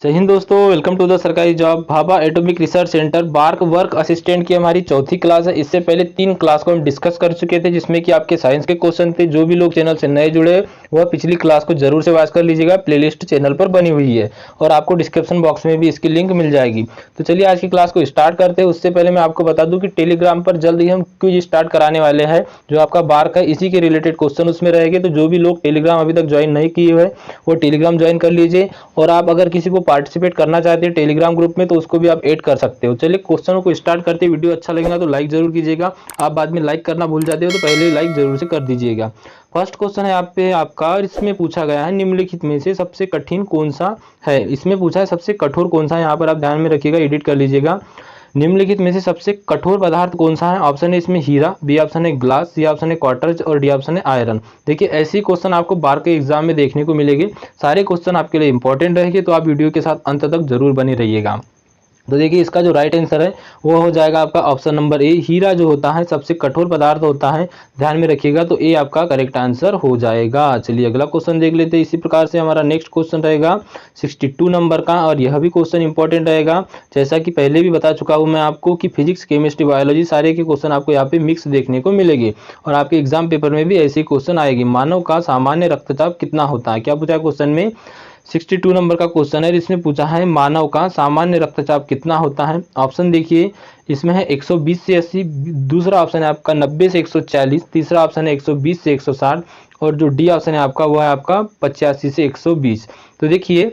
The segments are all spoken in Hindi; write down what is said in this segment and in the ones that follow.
जय हिंद दोस्तों, वेलकम टू द सरकारी job Bhabha atomic research centre bark work assistant की हमारी चौथी क्लास है। इससे पहले 3 क्लास को हम डिस्कस कर चुके थे, जिसमें कि आपके साइंस के क्वेश्चन थे। जो भी लोग चैनल से नए जुड़े हैं, वह पिछली क्लास को जरूर से वॉच कर लीजिएगा। प्लेलिस्ट चैनल पर बनी हुई है और आपको डिस्क्रिप्शन बॉक्स में भी इसकी लिंक मिल जाएगी। तो चलिए आज की क्लास को स्टार्ट करते हैं। उससे पहले मैं आपको बता दूं कि टेलीग्राम पर जल्द ही हम क्विज स्टार्ट कराने वाले हैं। जो आपका बार्क है, इसी के रिलेटेड क्वेश्चन उसमें रहेंगे। तो जो भी लोग टेलीग्राम अभी तक ज्वाइन नहीं किए हुए, वो टेलीग्राम ज्वाइन कर लीजिए। और आप अगर किसी को पार्टिसिपेट करना चाहते हैं टेलीग्राम ग्रुप में, तो उसको भी आप ऐड कर सकते हो। चलिए क्वेश्चनों को स्टार्ट करते हैं। वीडियो अच्छा लगेगा तो लाइक जरूर कीजिएगा। आप बाद में लाइक करना भूल जाते हो तो पहले ही लाइक जरूर से कर दीजिएगा। फर्स्ट क्वेश्चन है आप पे आपका, और इसमें पूछा गया है निम्नलिखित में से सबसे कठिन कौन सा है। इसमें पूछा है सबसे कठोर कौन सा है। यहाँ पर आप ध्यान में रखिएगा, एडिट कर लीजिएगा। निम्नलिखित में से सबसे कठोर पदार्थ कौन सा है। ऑप्शन है इसमें हीरा, बी ऑप्शन है ग्लास, सी ऑप्शन है क्वार्टज और डी ऑप्शन है आयरन। देखिए ऐसी क्वेश्चन आपको बार के एग्जाम में देखने को मिलेंगे। सारे क्वेश्चन आपके लिए इंपॉर्टेंट रहेंगे, तो आप वीडियो के साथ अंत तक जरूर बने रहिएगा। तो देखिए इसका जो राइट आंसर है वो हो जाएगा आपका ऑप्शन नंबर ए। हीरा जो होता है सबसे कठोर पदार्थ होता है, ध्यान में रखिएगा। तो ए आपका करेक्ट आंसर हो जाएगा। चलिए अगला क्वेश्चन देख लेते हैं। इसी प्रकार से हमारा नेक्स्ट क्वेश्चन रहेगा 62 नंबर का, और यह भी क्वेश्चन इंपॉर्टेंट रहेगा। जैसा कि पहले भी बता चुका हूँ मैं आपको कि फिजिक्स, केमिस्ट्री, बायोलॉजी सारे के क्वेश्चन आपको यहाँ पे मिक्स देखने को मिलेंगे। और आपके एग्जाम पेपर में भी ऐसे क्वेश्चन आएगी। मानव का सामान्य रक्तचाप कितना होता है, क्या पूछा है क्वेश्चन में। 62 नंबर का क्वेश्चन है। इसमें पूछा है मानव का सामान्य रक्तचाप कितना होता है। ऑप्शन देखिए इसमें है 120 से 80, दूसरा ऑप्शन है आपका 90 से 140, तीसरा ऑप्शन है 120 से 160, और जो डी ऑप्शन है आपका वो है आपका 85 से 120। तो देखिए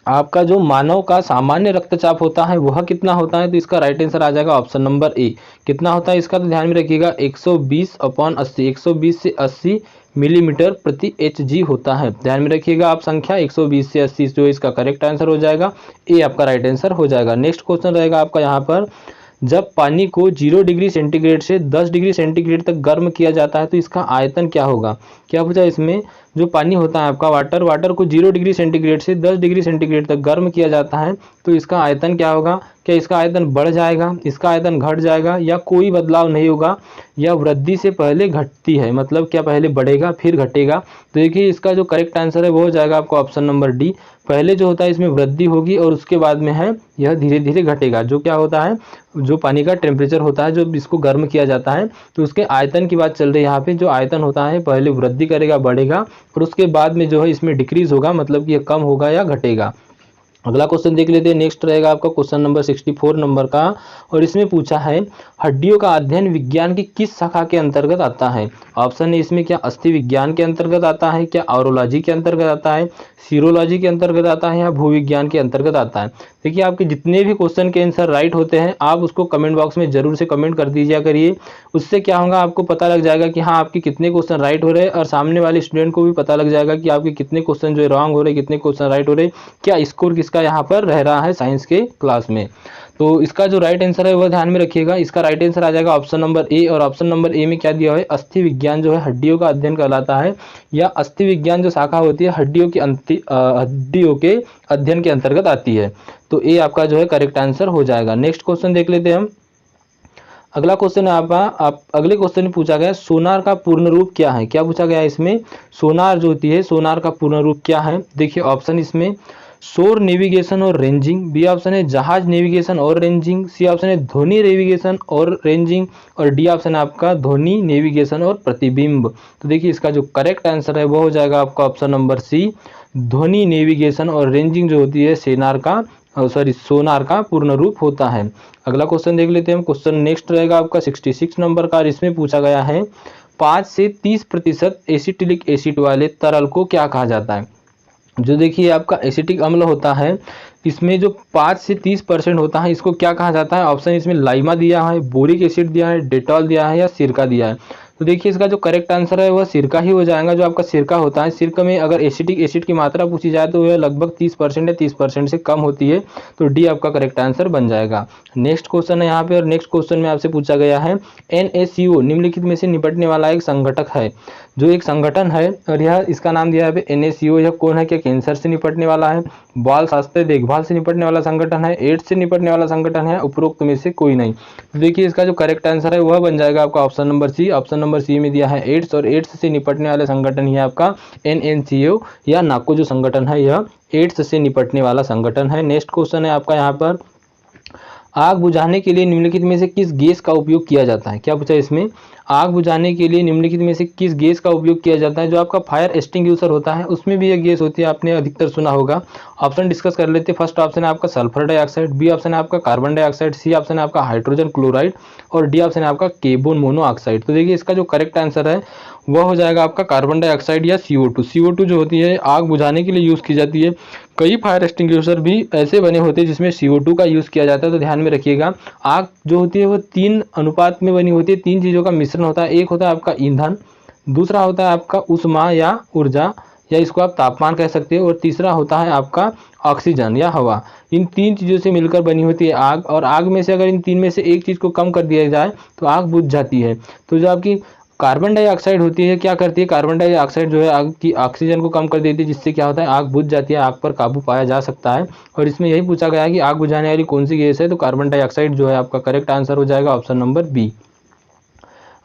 आपका जो मानव का सामान्य रक्तचाप होता है वह कितना होता है। तो इसका राइट आंसर आ जाएगा ऑप्शन नंबर ए। कितना होता है इसका, तो ध्यान में रखिएगा 120/80, 120 से 80 मिलीमीटर प्रति एच होता है। ध्यान में रखिएगा आप संख्या 120 से 80, जो इसका करेक्ट आंसर हो जाएगा। ए आपका राइट आंसर हो जाएगा। नेक्स्ट क्वेश्चन रहेगा आपका यहाँ पर, जब पानी को 0 डिग्री सेंटीग्रेड से 10 डिग्री सेंटीग्रेड तक गर्म किया जाता है तो इसका आयतन क्या होगा। क्या पूछा इसमें, जो पानी होता है आपका वाटर को 0 डिग्री सेंटीग्रेड से 10 डिग्री सेंटीग्रेड तक गर्म किया जाता है तो इसका आयतन क्या होगा। क्या इसका आयतन बढ़ जाएगा, इसका आयतन घट जाएगा, या कोई बदलाव नहीं होगा, या वृद्धि से पहले घटती है, मतलब क्या पहले बढ़ेगा फिर घटेगा। तो देखिए इसका जो करेक्ट आंसर है वो हो जाएगा आपका ऑप्शन नंबर डी। पहले जो होता है इसमें वृद्धि होगी और उसके बाद में है यह धीरे धीरे घटेगा। जो क्या होता है, जो पानी का टेम्परेचर होता है, जो इसको गर्म किया जाता है, तो उसके आयतन की बात चल रही है यहाँ पे। जो आयतन होता है पहले वृद्धि करेगा, बढ़ेगा, और उसके बाद में जो है इसमें डिक्रीज होगा, मतलब कि यह कम होगा या घटेगा। अगला क्वेश्चन देख लेते हैं। नेक्स्ट रहेगा आपका क्वेश्चन नंबर 64 नंबर का, और इसमें पूछा है हड्डियों का अध्ययन विज्ञान की किस शाखा के अंतर्गत आता है। ऑप्शन है इसमें क्या अस्थि विज्ञान के अंतर्गत आता है, क्या ऑरोलॉजी के अंतर्गत आता है, सीरोलॉजी के अंतर्गत आता है, या भूविज्ञान के अंतर्गत आता है। देखिए आपके जितने भी क्वेश्चन के आंसर राइट होते हैं आप उसको कमेंट बॉक्स में जरूर से कमेंट कर दीजिए करिए। उससे क्या होगा, आपको पता लग जाएगा कि हाँ आपके कितने क्वेश्चन राइट हो रहे हैं, और सामने वाले स्टूडेंट को भी पता लग जाएगा कि आपके कितने क्वेश्चन जो है रॉन्ग हो रहे हैं, कितने क्वेश्चन राइट हो रहे हैं, क्या स्कोर किसका यहाँ पर रह रहा है साइंस के क्लास में। तो इसका जो राइट आंसर है वह ध्यान में रखिएगा। इसका राइट आंसर आ जाएगा ऑप्शन नंबर ए। और ऑप्शन नंबर ए में क्या दिया हुआ है, अस्थि विज्ञान जो है हड्डियों का अध्ययन कहलाता है, या अस्थि विज्ञान जो शाखा होती है हड्डियों के अध्ययन के अंतर्गत आती है। तो ए आपका जो है करेक्ट आंसर हो जाएगा। नेक्स्ट क्वेश्चन देख लेते हैं हम। अगला क्वेश्चन है आप अगले क्वेश्चन में पूछा गया सोनार का पूर्ण रूप क्या है। क्या पूछा गया इसमें, सोनार जो होती है सोनार का पूर्ण रूप क्या है। देखिए ऑप्शन इसमें शोर नेविगेशन और रेंजिंग, बी ऑप्शन है जहाज नेविगेशन और रेंजिंग, सी ऑप्शन है ध्वनि नेविगेशन और रेंजिंग, और डी ऑप्शन है आपका ध्वनि नेविगेशन और प्रतिबिंब। तो देखिए इसका जो करेक्ट आंसर है वो हो जाएगा आपका ऑप्शन नंबर सी। ध्वनि नेविगेशन और रेंजिंग जो होती है सोनार का पूर्ण रूप होता है। अगला क्वेश्चन देख लेते हैं हम। क्वेश्चन नेक्स्ट रहेगा आपका 66 नंबर का, और इसमें पूछा गया है 5 से 30% एसिटिलिक एसिड वाले तरल को क्या कहा जाता है। जो देखिए आपका एसिटिक अम्ल होता है, इसमें जो 5 से 30% होता है इसको क्या कहा जाता है। ऑप्शन इसमें लाइमा दिया है, बोरिक एसिड दिया है, डेटॉल दिया है, या सिरका दिया है। तो देखिए इसका जो करेक्ट आंसर है वह सिरका ही हो जाएगा। जो आपका सिरका होता है, सिरका में अगर एसिटिक एसिड की मात्रा पूछी जाए तो वह लगभग 30% या 30% से कम होती है। तो डी आपका करेक्ट आंसर बन जाएगा। नेक्स्ट क्वेश्चन है यहाँ पे, और नेक्स्ट क्वेश्चन में आपसे पूछा गया है NaCO निम्नलिखित में से निपटने वाला एक संगठक है। जो एक संगठन है, और यह इसका नाम दिया है NaCO। यह कौन है, क्या कैंसर से निपटने वाला है, बाल स्वास्थ्य देखभाल से निपटने वाला संगठन है, एड्स से निपटने वाला संगठन है, उपरोक्त में से कोई नहीं। तो देखिए इसका जो करेक्ट आंसर है वह बन जाएगा आपका option number C. Option number C में दिया है एड्स, और एड्स से निपटने वाले संगठन ही आपका NaCO, या नाको जो संगठन है यह एड्स से निपटने वाला संगठन है। नेक्स्ट क्वेश्चन है आपका यहाँ पर, आग बुझाने के लिए निम्नलिखित में से किस गैस का उपयोग किया जाता है। क्या पूछा इसमें, आग बुझाने के लिए निम्नलिखित में से किस गैस का उपयोग किया जाता है। जो आपका फायर एक्सटिंग्विशर होता है उसमें भी एक गैस होती है, आपने अधिकतर सुना होगा। ऑप्शन डिस्कस कर लेते हैं। फर्स्ट ऑप्शन है आपका सल्फर डाइऑक्साइड, बी ऑप्शन है आपका कार्बन डाइऑक्साइड, सी ऑप्शन है आपका हाइड्रोजन क्लोराइड और डी ऑप्शन है आपका कार्बन मोनोऑक्साइड। तो देखिए इसका जो करेक्ट आंसर है वह हो जाएगा आपका कार्बन डाइऑक्साइड या CO2। CO2 जो होती है आग बुझाने के लिए यूज़ की जाती है। कई फायर एक्सटिंग्विशर भी ऐसे बने होते हैं जिसमें CO2 का यूज़ किया जाता है। तो ध्यान में रखिएगा, आग जो होती है वो 3 अनुपात में बनी होती है, 3 चीज़ों का मिश्रण होता है। एक होता है आपका ईंधन, दूसरा होता है आपका ऊष्मा या ऊर्जा या इसको आप तापमान कह सकते हो, और तीसरा होता है आपका ऑक्सीजन या हवा। इन 3 चीज़ों से मिलकर बनी होती है आग, और आग में से अगर इन 3 में से एक चीज़ को कम कर दिया जाए तो आग बुझ जाती है। तो जो आपकी कार्बन डाइऑक्साइड होती है क्या करती है, कार्बन डाइऑक्साइड जो है आग की ऑक्सीजन को कम कर देती है, जिससे क्या होता है आग बुझ जाती है, आग पर काबू पाया जा सकता है। और इसमें यही पूछा गया है कि आग बुझाने वाली कौन सी गैस है, तो कार्बन डाइऑक्साइड जो है आपका करेक्ट आंसर हो जाएगा option number B.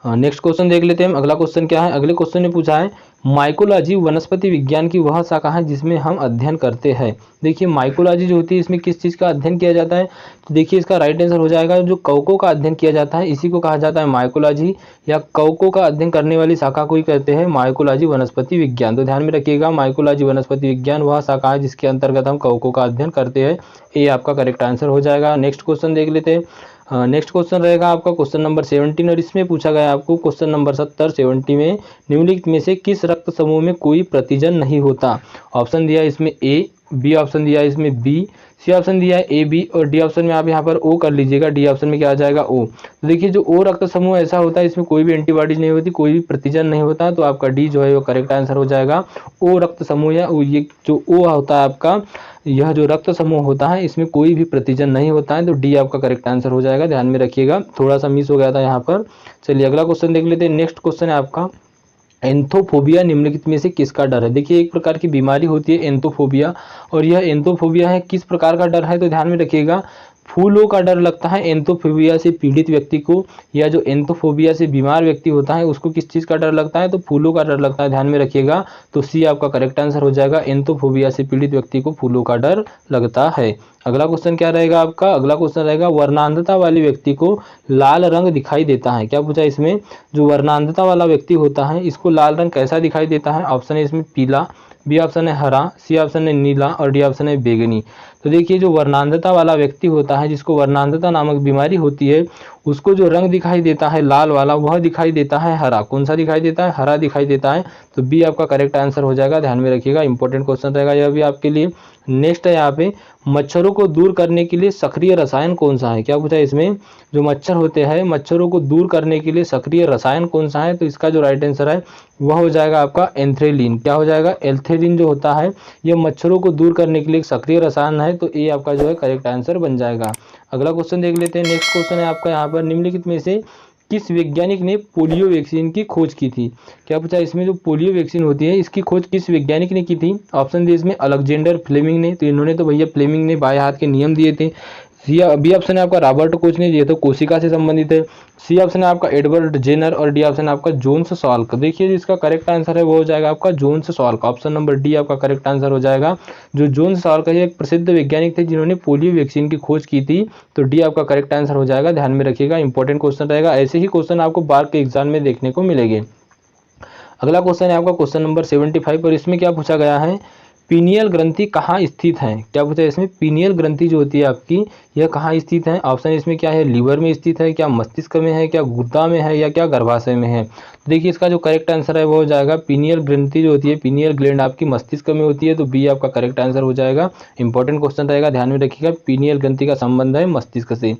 Next question देख लेते हैं। अगला क्वेश्चन क्या है, अगले क्वेश्चन ने पूछा है माइकोलॉजी वनस्पति विज्ञान की वह शाखा है जिसमें हम अध्ययन करते हैं। देखिए माइकोलॉजी जो होती है इसमें किस चीज़ का अध्ययन किया जाता है, तो देखिए इसका राइट आंसर हो जाएगा जो कवकों का अध्ययन किया जाता है इसी को कहा जाता है माइकोलॉजी, या कवकों का अध्ययन करने वाली शाखा को ही कहते हैं माइकोलॉजी वनस्पति विज्ञान। तो ध्यान में रखिएगा, माइकोलॉजी वनस्पति विज्ञान वह शाखा है जिसके अंतर्गत हम कवकों का अध्ययन करते हैं। ये आपका करेक्ट आंसर हो जाएगा। नेक्स्ट क्वेश्चन देख लेते हैं। नेक्स्ट क्वेश्चन रहेगा आपका क्वेश्चन नंबर 17, और इसमें पूछा गया आपको क्वेश्चन नंबर 70 में निम्नलिखित में से किस रक्त समूह में कोई प्रतिजन नहीं होता। ऑप्शन दिया है इसमें ए, बी ऑप्शन दिया है इसमें बी, सी ऑप्शन दिया है ए बी, और डी ऑप्शन में आप यहाँ पर ओ कर लीजिएगा। डी ऑप्शन में क्या आ जाएगा ओ। तो देखिए जो ओ रक्त समूह ऐसा होता है इसमें कोई भी एंटीबॉडीज नहीं होती, कोई भी प्रतिजन नहीं होता, तो आपका डी जो है वो करेक्ट आंसर हो जाएगा। ओ रक्त समूह या ये जो ओ होता है आपका, यह जो रक्त समूह होता है इसमें कोई भी प्रतिजन नहीं होता है, तो डी आपका करेक्ट आंसर हो जाएगा। ध्यान में रखिएगा, थोड़ा सा मिस हो गया था यहाँ पर। चलिए अगला क्वेश्चन देख लेते हैं। नेक्स्ट क्वेश्चन है आपका एंथोफोबिया निम्नलिखित में से किसका डर है। देखिए एक प्रकार की बीमारी होती है एंथोफोबिया, और यह एंथोफोबिया है किस प्रकार का डर है, तो ध्यान में रखिएगा फूलों का डर लगता है एंथोफोबिया से पीड़ित व्यक्ति को, या जो एंथोफोबिया से बीमार व्यक्ति होता है उसको किस चीज़ का डर लगता है, तो फूलों का डर लगता है। ध्यान में रखिएगा, तो सी आपका करेक्ट आंसर हो जाएगा, एंथोफोबिया से पीड़ित व्यक्ति को फूलों का डर लगता है। अगला क्वेश्चन क्या रहेगा आपका, अगला क्वेश्चन रहेगा वर्णांधता वाले व्यक्ति को लाल रंग दिखाई देता है। क्या पूछा इसमें, जो वर्णांधता वाला व्यक्ति होता है इसको लाल रंग कैसा दिखाई देता है। ऑप्शन है इसमें पीला, बी ऑप्शन है हरा, सी ऑप्शन है नीला और डी ऑप्शन है बैंगनी। तो देखिए जो वर्णांधता वाला व्यक्ति होता है, जिसको वर्णांधता नामक बीमारी होती है, उसको जो रंग दिखाई देता है लाल वाला, वह दिखाई देता है हरा। कौन सा दिखाई देता है, हरा दिखाई देता है। तो बी आपका करेक्ट आंसर हो जाएगा। ध्यान में रखिएगा, इंपॉर्टेंट क्वेश्चन रहेगा यह भी आपके लिए। नेक्स्ट है यहाँ पे मच्छरों को दूर करने के लिए सक्रिय रसायन कौन सा है। क्या पूछा इसमें, जो मच्छर होते हैं मच्छरों को दूर करने के लिए सक्रिय रसायन कौन सा है, तो इसका जो राइट आंसर है वह हो जाएगा आपका एंथ्रेलिन। क्या हो जाएगा, एंथ्रेलिन जो होता है यह मच्छरों को दूर करने के लिए एक सक्रिय रसायन है, तो ये आपका जो है करेक्ट आंसर बन जाएगा। अगला क्वेश्चन देख लेते हैं। नेक्स्ट क्वेश्चन है आपका यहाँ पर निम्नलिखित में से किस वैज्ञानिक ने पोलियो वैक्सीन की खोज की थी। क्या पूछा इसमें, जो पोलियो वैक्सीन होती है इसकी खोज किस वैज्ञानिक ने की थी। ऑप्शन दिए इसमें अलेक्जेंडर फ्लेमिंग ने, तो इन्होंने तो भैया फ्लेमिंग ने बाएं हाथ के नियम दिए थे। बी ऑप्शन है आपका रॉबर्ट कोच ने, ये तो कोशिका से संबंधित है। सी ऑप्शन है आपका एडवर्ड जेनर और डी ऑप्शन है आपका जोन्स सॉल्क। देखिए जिसका करेक्ट आंसर है वो हो जाएगा आपका Jonas Salk. Option number D आपका करेक्ट आंसर हो जाएगा। जो जोन्स सॉल्क है एक प्रसिद्ध वैज्ञानिक थे जिन्होंने पोलियो वैक्सीन की खोज की थी, तो डी आपका करेक्ट आंसर हो जाएगा। ध्यान में रखिएगा, इंपॉर्टेंट क्वेश्चन रहेगा। ऐसे ही क्वेश्चन आपको बार के एग्जाम में देखने को मिलेंगे। अगला क्वेश्चन है आपका क्वेश्चन नंबर 75, और इसमें क्या पूछा गया है, पीनियल ग्रंथि कहाँ स्थित है। क्या पूछा है इसमें, पीनियल ग्रंथि जो होती है आपकी यह कहाँ स्थित है। ऑप्शन इसमें क्या है, लीवर में स्थित है, क्या मस्तिष्क में है, क्या गुर्दा में है, या क्या गर्भाशय में है। तो देखिए इसका जो करेक्ट आंसर है वो हो जाएगा पीनियल ग्रंथि जो होती है, पीनियल ग्लैंड आपकी मस्तिष्क में होती है, तो बी आपका करेक्ट आंसर हो जाएगा। इंपॉर्टेंट क्वेश्चन रहेगा, ध्यान में रखिएगा, पीनियल ग्रंथि का संबंध है मस्तिष्क से।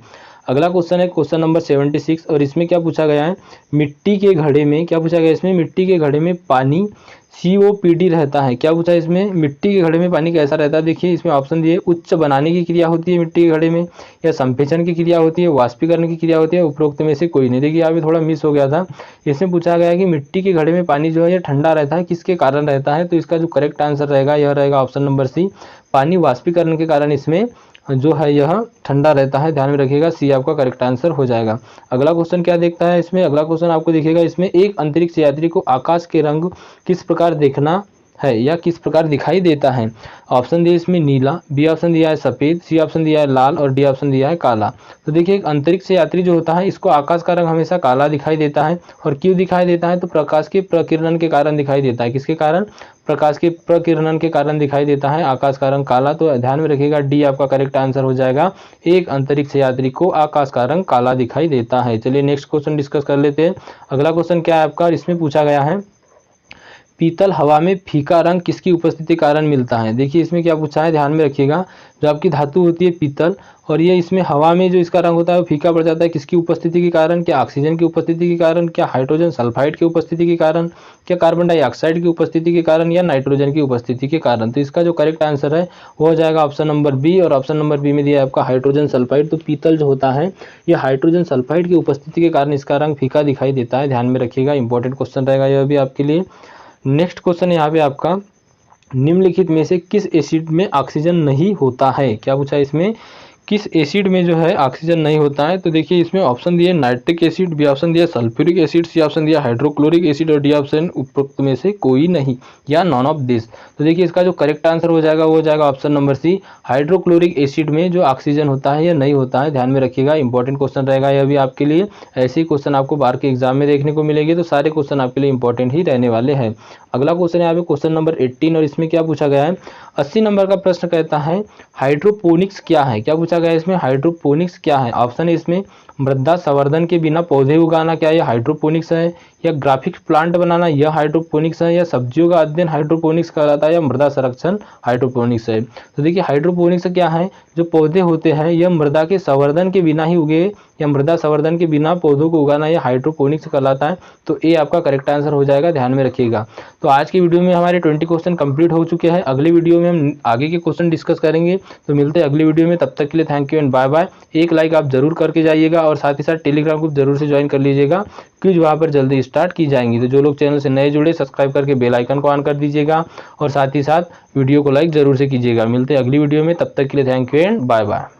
अगला क्वेश्चन है क्वेश्चन नंबर 76, और इसमें क्या पूछा गया है, मिट्टी के घड़े में, क्या पूछा गया इसमें, मिट्टी के घड़े में पानी COPD रहता है। क्या पूछा इसमें, मिट्टी के घड़े में पानी कैसा रहता है। देखिए इसमें ऑप्शन दिए, उच्च बनाने की क्रिया होती है मिट्टी के घड़े में, या संपेचन की क्रिया होती है, वाष्पीकरण की क्रिया होती है, उपरोक्त में से कोई नहीं। देखिए यहाँ पे थोड़ा मिस हो गया था। इसमें पूछा गया है कि मिट्टी के घड़े में पानी जो है ये ठंडा रहता है, किसके कारण रहता है, तो इसका जो करेक्ट आंसर रहेगा यह रहेगा ऑप्शन नंबर सी, पानी वाष्पीकरण के कारण इसमें जो है यह ठंडा रहता है। ध्यान में रखिएगा, सी आपका करेक्ट आंसर हो जाएगा। अगला क्वेश्चन क्या देखता है इसमें, अगला क्वेश्चन आपको देखिएगा इसमें एक अंतरिक्ष यात्री को आकाश के रंग किस प्रकार देखना है या किस प्रकार दिखाई देता है। ऑप्शन दिया इसमें नीला, बी ऑप्शन दिया है सफ़ेद, सी ऑप्शन दिया है लाल और डी ऑप्शन दिया है काला। तो देखिए एक अंतरिक्ष यात्री जो होता है इसको आकाश का रंग हमेशा काला दिखाई देता है। और क्यों दिखाई देता है, तो प्रकाश के प्रकिरणन के कारण दिखाई देता है। किसके कारण, प्रकाश के प्रकिरणन के कारण दिखाई देता है आकाश का रंग काला। तो ध्यान में रखिएगा डी आपका करेक्ट आंसर हो जाएगा, एक अंतरिक्ष यात्री को आकाश का रंग काला दिखाई देता है। चलिए नेक्स्ट क्वेश्चन डिस्कस कर लेते हैं। अगला क्वेश्चन क्या है आपका, इसमें पूछा गया है पीतल हवा में फीका रंग किसकी उपस्थिति के कारण मिलता है। देखिए इसमें क्या पूछा है, ध्यान में रखिएगा। जो आपकी धातु होती है पीतल, और ये इसमें हवा में जो इसका रंग होता है वो फीका पड़ जाता है किसकी उपस्थिति के कारण, क्या ऑक्सीजन की उपस्थिति के कारण, क्या हाइड्रोजन सल्फाइड की उपस्थिति के कारण, क्या कार्बन डाइऑक्साइड की उपस्थिति के कारण, या नाइट्रोजन की उपस्थिति के कारण। तो इसका जो करेक्ट आंसर है वो हो जाएगा ऑप्शन नंबर बी, और ऑप्शन नंबर बी में दिया है आपका हाइड्रोजन सल्फाइड। तो पीतल जो होता है ये हाइड्रोजन सल्फाइड की उपस्थिति के कारण इसका रंग फीका दिखाई देता है। ध्यान में रखिएगा, इंपॉर्टेंट क्वेश्चन रहेगा यह भी आपके लिए। नेक्स्ट क्वेश्चन यहाँ पे आपका, निम्नलिखित में से किस एसिड में ऑक्सीजन नहीं होता है। क्या पूछा है इसमें, किस एसिड में जो है ऑक्सीजन नहीं होता है। तो देखिए इसमें ऑप्शन दिए नाइट्रिक एसिड, बी ऑप्शन दिया सल्फ्यूरिक एसिड, सी ऑप्शन दिया हाइड्रोक्लोरिक एसिड और डी ऑप्शन उपरोक्त में से कोई नहीं या नॉन ऑफ दिस। तो देखिए इसका जो करेक्ट आंसर हो जाएगा वो हो जाएगा option number C, hydrochloric acid में जो ऑक्सीजन होता है या नहीं होता है। ध्यान में रखिएगा, इंपॉर्टेंट क्वेश्चन रहेगा यह भी आपके लिए। ऐसे ही क्वेश्चन आपको बाहर के एग्जाम में देखने को मिलेंगे, तो सारे क्वेश्चन आपके लिए इंपॉर्टेंट ही रहने वाले हैं। अगला क्वेश्चन है यहाँ पे क्वेश्चन नंबर 18, और इसमें क्या पूछा गया है, 80 नंबर का प्रश्न कहता है हाइड्रोपोनिक्स क्या है। क्या पूछा गया है इसमें, हाइड्रोपोनिक्स क्या है। ऑप्शन है इसमें मृदा संवर्धन के बिना पौधे उगाना, क्या यह हाइड्रोपोनिक्स है, या ग्राफिक्स प्लांट बनाना यह हाइड्रोपोनिक्स है, या सब्जियों का अध्ययन हाइड्रोपोनिक्स कहलाता है, या मृदा संरक्षण हाइड्रोपोनिक्स है। तो देखिए हाइड्रोपोनिक्स क्या है, जो पौधे होते हैं यह मृदा के संवर्धन के बिना ही उगे, या मृदा संवर्धन के बिना पौधों को उगाना यह हाइड्रोपोनिक्स कहलाता है। तो ए आपका करेक्ट आंसर हो जाएगा, ध्यान में रखिएगा। तो आज की वीडियो में हमारे 20 क्वेश्चन कंप्लीट हो चुके हैं। अगली वीडियो में हम आगे के क्वेश्चन डिस्कस करेंगे। तो मिलते हैं अगली वीडियो में, तब तक के लिए thank you and bye bye. एक लाइक आप जरूर करके जाइएगा, और साथ ही साथ टेलीग्राम ग्रुप जरूर से ज्वाइन कर लीजिएगा, क्योंकि वहाँ पर जल्दी स्टार्ट की जाएंगी। तो जो लोग चैनल से नए जुड़े सब्सक्राइब करके बेल आइकन को ऑन कर दीजिएगा, और साथ ही साथ वीडियो को लाइक जरूर से कीजिएगा। मिलते हैं अगली वीडियो में, तब तक के लिए thank you and bye bye.